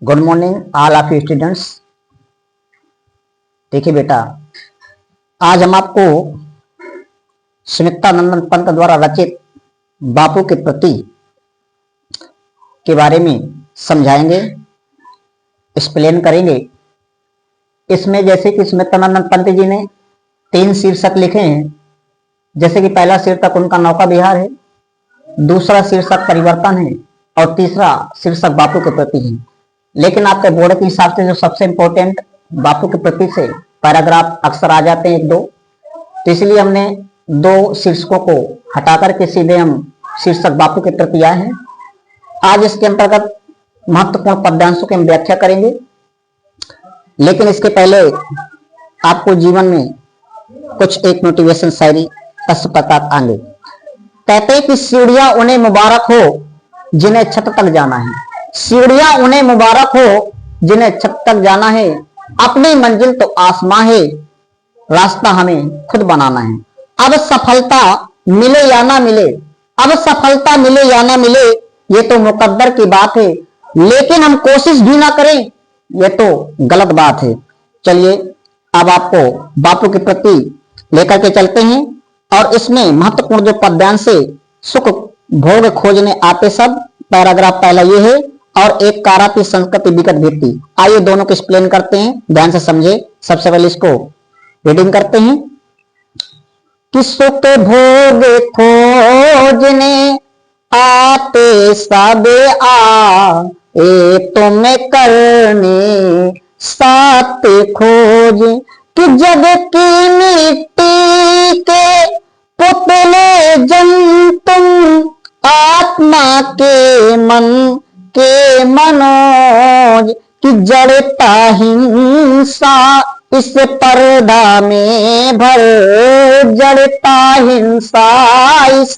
Good morning all of you students. देखिए बेटा, आज हम आपको सुमित्रानंदन पंत द्वारा रचित बापू के प्रति के बारे में समझाएंगे, एक्सप्लेन करेंगे। इसमें जैसे कि सुमित्रानंदन पंत जी ने 3 शीर्षक लिखे हैं। जैसे कि पहला शीर्षक उनका नौका विहार है, दूसरा शीर्षक परिवर्तन है और तीसरा शीर्षक बापू के प्रति है। लेकिन आपके बोर्ड के हिसाब से जो सबसे इंपॉर्टेंट बापू के प्रति से पैराग्राफ अक्सर आ जाते हैं 1-2, तो इसलिए हमने 2 शीर्षकों को हटा करके सीधे हम शीर्षक बापू के प्रति आए हैं। आज इसके अंतर्गत महत्वपूर्ण पद्यांशों की हम व्याख्या करेंगे। लेकिन इसके पहले आपको जीवन में कुछ एक मोटिवेशन शायरी अस्पताल आएंगे। कहते हैं कि सीढ़ियां उन्हें मुबारक हो जिन्हें छत तक जाना है। सीढ़ियां उन्हें मुबारक हो जिन्हें छत तक जाना है। अपनी मंजिल तो आसमां है, रास्ता हमें खुद बनाना है। अब सफलता मिले या ना मिले, अब सफलता मिले या ना मिले, ये तो मुकद्दर की बात है। लेकिन हम कोशिश भी ना करें, ये तो गलत बात है। चलिए अब आपको बापू के प्रति लेकर के चलते हैं और इसमें महत्वपूर्ण जो पद्यांश है, सुख भोग खोजने आते सब, पैराग्राफ पहला ये है और एक कारापी संस्कृति विकट भित्ति। आइए दोनों को एक्सप्लेन करते हैं, ध्यान से समझे। सबसे पहले इसको रीडिंग करते हैं कि सुख भोग खोजने आते सब आए तुम्हें करने साथ खोज, कि जग की मिट्टी के पुतले जन तुम, आत्मा के मन के मनोज, कि जड़ता हिंसा इस पर्दा में भर, जड़ता हिंसा इस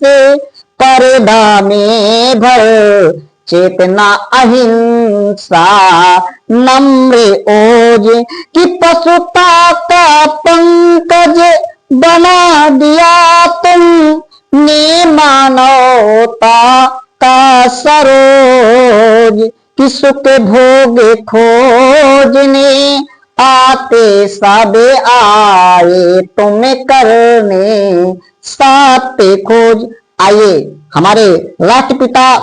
पर्दा में भर, चेतना अहिंसा नम्र ओज, कि पशुता का पंकज बना दिया तुम ने मानवता का सरोज, कि सुख भोग खोजने आते सब आए तुम्हें करने साथ खोज। आइए हमारे राष्ट्रपिता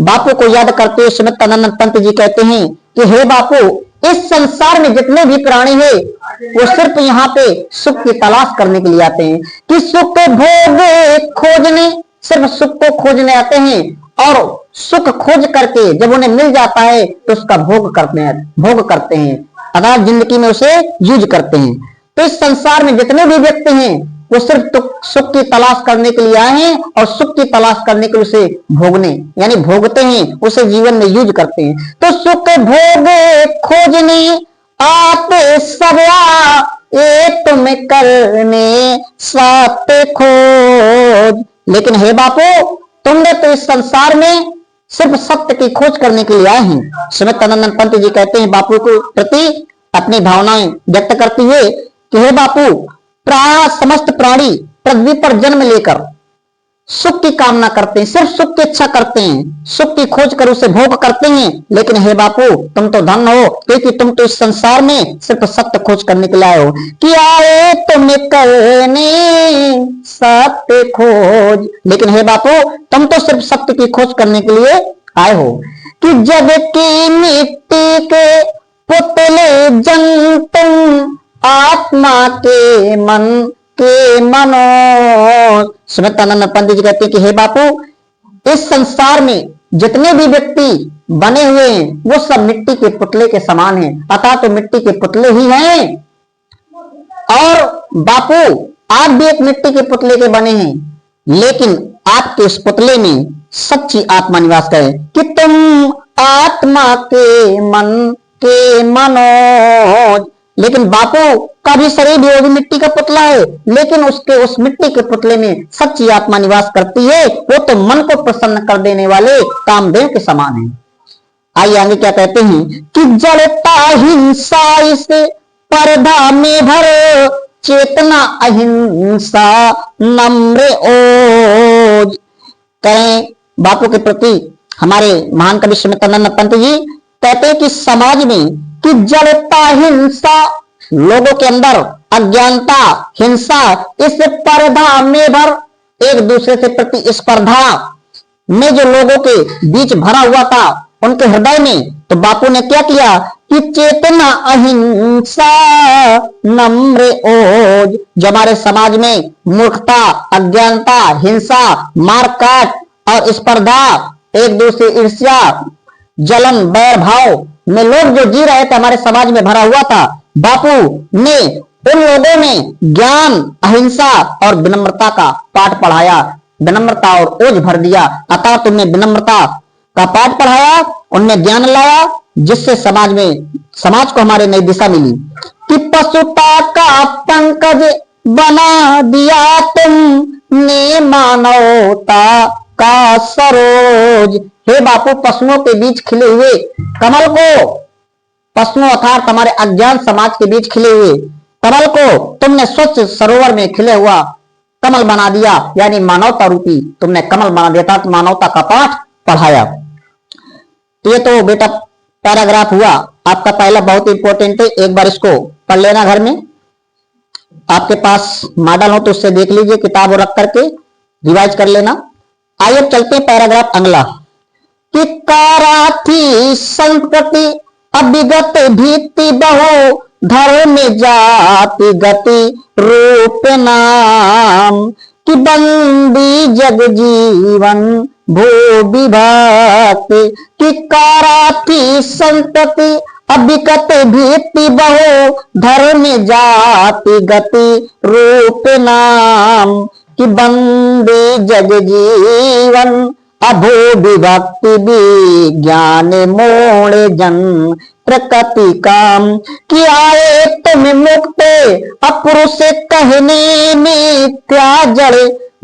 बापू को याद करते हुए सुमित्रानंदन पंत जी कहते हैं कि हे बापू, इस संसार में जितने भी प्राणी हैं वो सिर्फ यहाँ पे सुख की तलाश करने के लिए आते हैं। कि सुख भोग खोजने, सिर्फ सुख को खोजने आते हैं और सुख खोज करके जब उन्हें मिल जाता है तो उसका भोग करते हैं अर्थात जिंदगी में उसे यूज करते हैं। तो इस संसार में जितने भी व्यक्ति हैं वो सिर्फ तो सुख की तलाश करने के लिए आए हैं और सुख की तलाश करने के लिए उसे भोगने यानी भोगते हैं, उसे जीवन में यूज करते हैं। तो सुख भोग खोजने आते सब आए तुम्हें करने साथ खोज। लेकिन हे बापू, तुमने तो इस संसार में सिर्फ सत्य की खोज करने के लिए आए हैं। सुमित्रानंदन पंत जी कहते हैं बापू के प्रति अपनी भावनाएं व्यक्त करते हुए कि हे बापू, प्राय समस्त प्राणी पृथ्वी पर जन्म लेकर सुख की कामना करते हैं, सिर्फ सुख की इच्छा करते हैं, सुख की खोज कर उसे भोग करते हैं। लेकिन हे बापू, तुम तो धन्य हो क्योंकि तुम तो इस संसार में सिर्फ सत्य खोज करने के लिए आए हो। कि आए तुम्हें करने सत्य खोज। लेकिन हे बापू, तुम तो सिर्फ सत्य की खोज करने के लिए आए हो। कि जग की मिट्टी के पुतले जन तुम, आत्मा के मन के मनो। सुमित्रानंद पंत जी कहते हैं कि हे बापू, इस संसार में जितने भी व्यक्ति बने हुए हैं वो सब मिट्टी के पुतले के समान हैं, अतः तो मिट्टी के पुतले ही हैं। और बापू, आप भी एक मिट्टी के पुतले के बने हैं, लेकिन आपके उस पुतले में सच्ची आत्मा निवास करे। कि तुम आत्मा के मन के मनोज। लेकिन बापू का भी शरीर भी वो भी मिट्टी का पुतला है, लेकिन उसके उस मिट्टी के पुतले में सच्ची आत्मा निवास करती है। वो तो मन को प्रसन्न कर देने वाले कामदेव के समान है। आइए आगे क्या कहते हैं कि जड़ता हिंसा इस पर्दा में भर, चेतना अहिंसा नम्र ओज। कहें बापू के प्रति हमारे महान कवि सुमित्रानंद पंत जी कहते हैं कि समाज में कि जड़ता हिंसा, लोगों के अंदर अज्ञानता, हिंसा, इस स्पर्धा में भर, एक दूसरे से प्रतिस्पर्धा में जो लोगों के बीच भरा हुआ था उनके हृदय में, तो बापू ने क्या किया कि चेतना अहिंसा नम्र ओज, जो हमारे समाज में मूर्खता, अज्ञानता, हिंसा, मारकाट और स्पर्धा, एक दूसरे ईर्ष्या, जलन, बैर भाव में लोग जो जी रहे थे, हमारे समाज में भरा हुआ था, बापू ने उन लोगों में ज्ञान, अहिंसा और विनम्रता का पाठ पढ़ाया, विनम्रता और ओज भर दिया। अतः तुमने विनम्रता का पाठ पढ़ाया, उनमें ज्ञान लाया, जिससे समाज को हमारे नई दिशा मिली कि पशुता का पंकज बना दिया तुमने मानवता का सरोज। हे बापू, पशुओं के बीच खिले हुए कमल को, पशुओं अर्थात हमारे अज्ञान समाज के बीच खिले हुए कमल को तुमने स्वच्छ सरोवर में खिले हुआ कमल बना दिया, यानी मानवता रूपी तुमने कमल बना दिया था, मानवता का पाठ पढ़ाया। तो ये तो बेटा पैराग्राफ हुआ आपका पहला, बहुत इंपॉर्टेंट है, एक बार इसको पढ़ लेना घर में। आपके पास मॉडल हो तो उससे देख लीजिए, किताब रख करके रिवाइज कर लेना। आइए चलते हैं पैराग्राफ अगला कि काराथी संस्कृति अभिगत भीति बहु धर्म जाति गति रूप नाम कि बंदी जग जीवन भू विभक्त कि काराथी संतति अभिगत भीति बहु धर्म जाति गति रूप नाम कि बंदी जग जीवन अभो विभक्ति विज्ञान मोड़ जन प्रकृति काम कि आए तुम मुक्त अपुरुष कहने मिथ्या जड़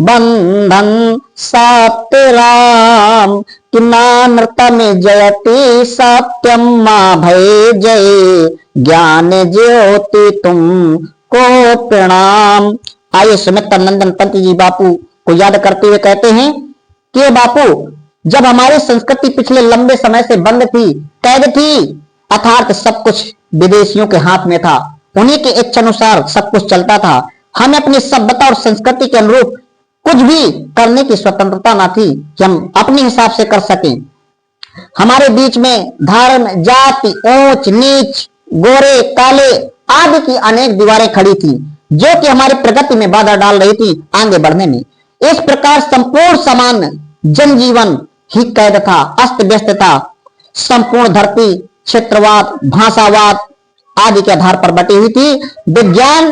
बंधन सत्य राम कि नानृत में जयति सत्यम माँ भय जय ज्ञान ज्योति तुम को प्रणाम। आइए सुमित्रा नंदन पंत जी बापू को याद करते हुए कहते हैं कि बापू, जब हमारी संस्कृति पिछले लंबे समय से बंद थी, कैद थी, अर्थात सब कुछ विदेशियों के हाथ में था, उन्हीं के इच्छानुसार सब कुछ चलता था, हमें अपनी सभ्यता और संस्कृति के अनुरूप कुछ भी करने की स्वतंत्रता ना थी कि हम अपने हिसाब से कर सकें। हमारे बीच में धर्म, जाति, ऊंच नीच, गोरे काले आदि की अनेक दीवारें खड़ी थी, जो कि हमारी प्रगति में बाधा डाल रही थी आगे बढ़ने में। इस प्रकार संपूर्ण सामान्य जनजीवन ही कैद था, अस्त व्यस्त था। संपूर्ण धरती क्षेत्रवाद, भाषावाद आदि के आधार पर बटी हुई थी। विज्ञान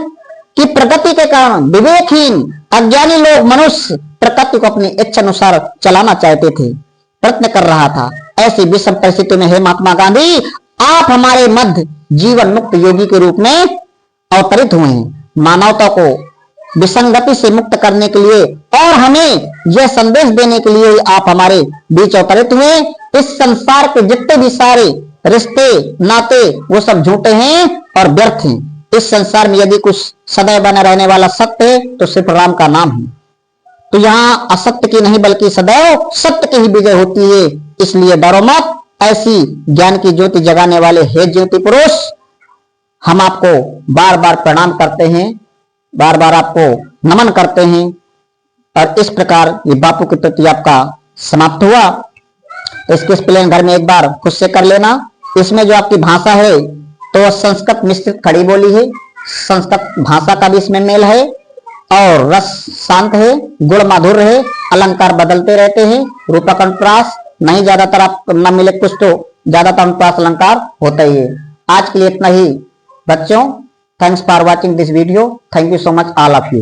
की प्रगति के कारण विवेकहीन अज्ञानी लोग मनुष्य प्रकृति को अपनी इच्छा अनुसार चलाना चाहते थे, प्रयत्न कर रहा था। ऐसी विषम परिस्थिति में हे महात्मा गांधी, आप हमारे मध्य जीवन मुक्त योगी के रूप में अवतरित हुए हैं। मानवता को विसंगति से मुक्त करने के लिए और हमें यह संदेश देने के लिए आप हमारे बीच अवतरित हुए। इस संसार के जितने भी सारे रिश्ते नाते वो सब झूठे हैं और व्यर्थ हैं। इस संसार में यदि कुछ सदैव बना रहने वाला सत्य है तो सिर्फ राम का नाम है। तो यहाँ असत्य की नहीं बल्कि सदैव सत्य की ही विजय होती है। इसलिए डरो मत। ऐसी ज्ञान की ज्योति जगाने वाले हे ज्योति पुरुष, हम आपको बार बार प्रणाम करते हैं, बार बार आपको नमन करते हैं। और इस प्रकार ये बापू की प्रति आपका समाप्त हुआ। इसके स्पेलिंग घर में एक बार खुद से कर लेना। इसमें जो आपकी भाषा है तो संस्कृत मिश्रित खड़ी बोली है, संस्कृत भाषा का भी इसमें मेल है और रस शांत है, गुण माधुर्य है, अलंकार बदलते रहते हैं, रूपक अनुप्रास नहीं ज्यादातर आप न मिले कुछ तो ज्यादातर अनुप्रास अलंकार होता ही है। आज के लिए इतना ही बच्चों। Thanks for watching this video. Thank you so much all of you.